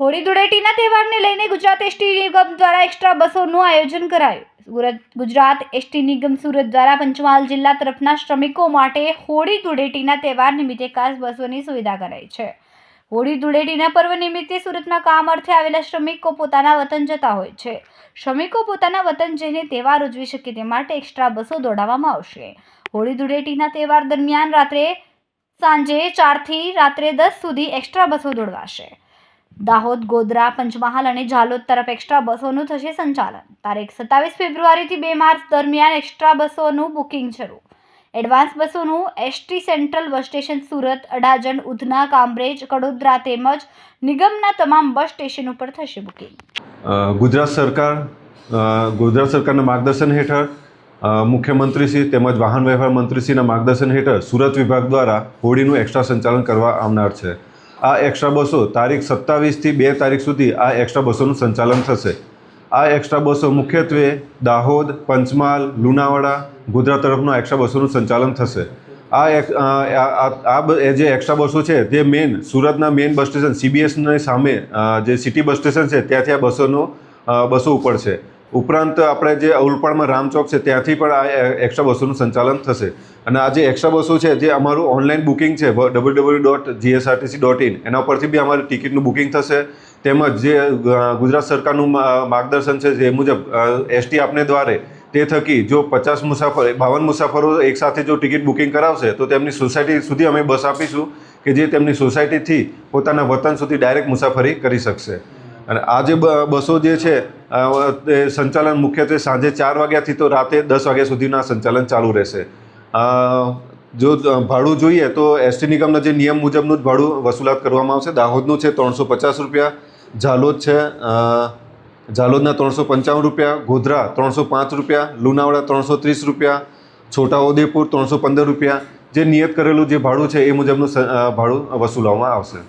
હોળી ધૂળેટીના તહેવારને લઈને ગુજરાત એસટી નિગમ દ્વારા એક્સ્ટ્રા બસોનું આયોજન કરાયું। ગુજરાત એસટી નિગમ સુરત દ્વારા પંચમહાલ જિલ્લા તરફના શ્રમિકો માટે હોળી ધૂળેટીના તહેવાર નિમિત્તે ખાસ બસોની સુવિધા કરાઈ છે। હોળી ધૂળેટીના પર્વ નિમિત્તે સુરતમાં કામ અર્થે આવેલા શ્રમિકો પોતાના વતન જતા હોય છે। શ્રમિકો પોતાના વતન જઈને તહેવાર ઉજવી શકે તે માટે એક્સ્ટ્રા બસો દોડાવવામાં આવશે। હોળી ધૂળેટીના તહેવાર દરમિયાન સાંજે 4 થી રાત્રે 10 સુધી એક્સ્ટ્રા બસો દોડવાશે। દાહોદ, ગોધરા, પંચમહાલ અને ઝાલોદ તરફ એક્સ્ટ્રા બસોનું થશે સંચાલન। તારીખ 27 ફેબ્રુઆરીથી 2 માર્ચ દરમિયાન એક્સ્ટ્રા બસોનું બુકિંગ શરૂ। એડવાન્સ બસોનું ST central bus station Surat, Adajan, Udhna, Kamrej, Kadodara તેમજ નિગમના તમામ બસ સ્ટેશન ઉપર થશે બુકિંગ। ગુજરાત સરકારના માર્ગદર્શન હેઠળ મુખ્યમંત્રીશ્રી તેમજ વાહન વ્યવહાર મંત્રીશ્રીના માર્ગદર્શન હેઠળ સુરત વિભાગ દ્વારા હોળીનું એક્સ્ટ્રા સંચાલન કરવા આવનાર છે। આ એક્સ્ટ્રા બસો તારીખ 27થી 2 તારીખ સુધી આ એક્સ્ટ્રા બસોનું સંચાલન થશે। આ એક્સ્ટ્રા બસો મુખ્યત્વે દાહોદ, પંચમહાલ, લુણાવાડા, ગોધરા તરફનો એક્સ્ટ્રા બસોનું સંચાલન થશે। જે એક્સ્ટ્રા બસો છે તે સુરતના મેઇન બસ સ્ટેશન CBSની સામે જે સિટી બસ સ્ટેશન છે ત્યાંથી આ બસો ઉપડશે। ઉપરાંત આપણે જે ઉલપાડમાં રામચોક છે ત્યાંથી પણ આ એક્સ્ટ્રા બસોનું સંચાલન થશે। અને આ જે એક્સ્ટ્રા બસો છે જે અમારું ઓનલાઈન બુકિંગ છે www.gsrtc.in એના પરથી બી અમારી ટિકિટનું બુકિંગ થશે। તેમજ જે ગુજરાત સરકારનું માર્ગદર્શન છે જે મુજબ એસટી આપને દ્વારે તે થકી જો 52 મુસાફરો એકસાથે જો ટિકિટ બુકિંગ કરાવશે તો તેમની સોસાયટી સુધી અમે બસ આપીશું કે જે તેમની સોસાયટીથી પોતાના વતન સુધી ડાયરેક્ટ મુસાફરી કરી શકશે। અને આ જે બસો જે છે તે સંચાલન મુખ્યત્વે સાંજે 4 વાગ્યાથી તો રાતે 10 વાગ્યા સુધીના સંચાલન ચાલુ રહેશે। જો ભાડું જોઈએ તો એસટી નિગમના જે નિયમ મુજબનું જ ભાડું વસૂલાત કરવામાં આવશે। દાહોદનું છે 350 રૂપિયા, ઝાલોદના 355 રૂપિયા, ગોધરા 305 રૂપિયા, લુણાવાડા 330 રૂપિયા, છોટાઉદેપુર 315 રૂપિયા। જે નિયત કરેલું જે ભાડું છે એ મુજબનું ભાડું વસૂલવામાં આવશે।